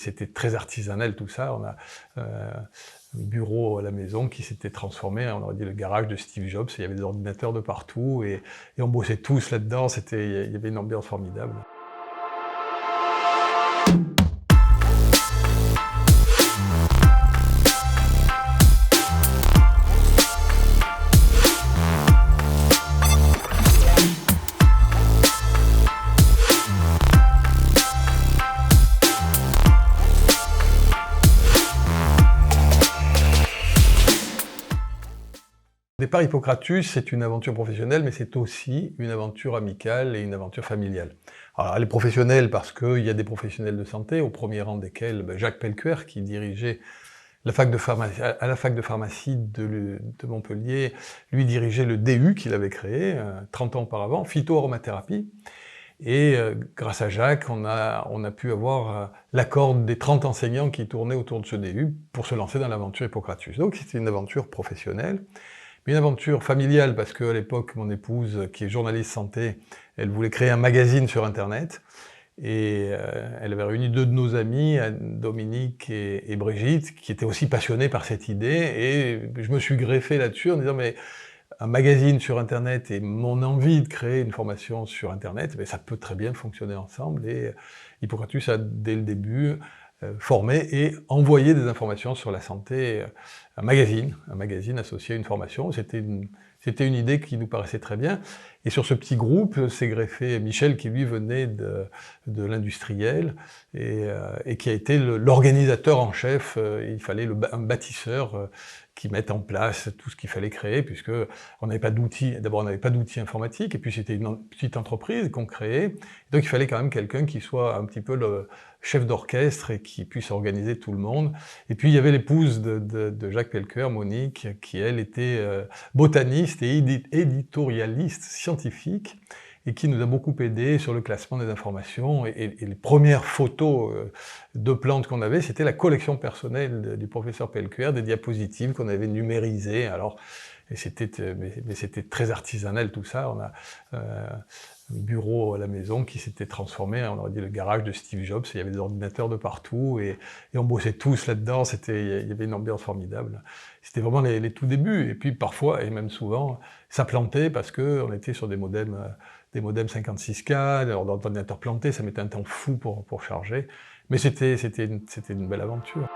C'était très artisanal tout ça, on a un bureau à la maison qui s'était transformé, on aurait dit le garage de Steve Jobs, il y avait des ordinateurs de partout et on bossait tous là-dedans, il y avait une ambiance formidable. Au départ, Hippocratus, c'est une aventure professionnelle, mais c'est aussi une aventure amicale et une aventure familiale. Alors, elle est professionnelle parce qu'il y a des professionnels de santé, au premier rang desquels Jacques Pellecuer, qui dirigeait la fac de pharmacie, à la fac de pharmacie de Montpellier, lui dirigeait le DU qu'il avait créé 30 ans auparavant, phytoaromathérapie. Et grâce à Jacques, on a pu avoir l'accord des 30 enseignants qui tournaient autour de ce DU pour se lancer dans l'aventure Hippocratus. Donc c'était une aventure professionnelle. Une aventure familiale, parce qu'à l'époque, mon épouse, qui est journaliste santé, elle voulait créer un magazine sur Internet, et elle avait réuni deux de nos amis, Dominique et Brigitte, qui étaient aussi passionnés par cette idée, et je me suis greffé là-dessus en disant, mais un magazine sur Internet et mon envie de créer une formation sur Internet, mais ça peut très bien fonctionner ensemble, et Hippocratus a, dès le début, formé et envoyé des informations sur la santé, un magazine associé à une formation. C'était une idée qui nous paraissait très bien. Et sur ce petit groupe s'est greffé Michel, qui lui venait de l'industriel et qui a été l'organisateur en chef. Il fallait un bâtisseur qui mette en place tout ce qu'il fallait créer, puisque on n'avait pas d'outils. D'abord, on n'avait pas d'outils informatiques, et puis c'était une petite entreprise qu'on créait. Donc il fallait quand même quelqu'un qui soit un petit peu le chef d'orchestre et qui puisse organiser tout le monde. Et puis il y avait l'épouse de Jacques Pellecuer, Monique, qui elle était botaniste et éditorialiste scientifique, et qui nous a beaucoup aidé sur le classement des informations. Et les premières photos de plantes qu'on avait, c'était la collection personnelle du professeur Pellecuer, des diapositives qu'on avait numérisées. Alors, mais c'était très artisanal tout ça. On a un bureau à la maison qui s'était transformé, on aurait dit le garage de Steve Jobs, il y avait des ordinateurs de partout et on bossait tous là-dedans, il y avait une ambiance formidable. C'était vraiment les tout débuts, et puis parfois, et même souvent, ça plantait parce qu'on était sur des modems 56K, l'ordinateur plantait, ça mettait un temps fou pour charger, mais c'était une belle aventure.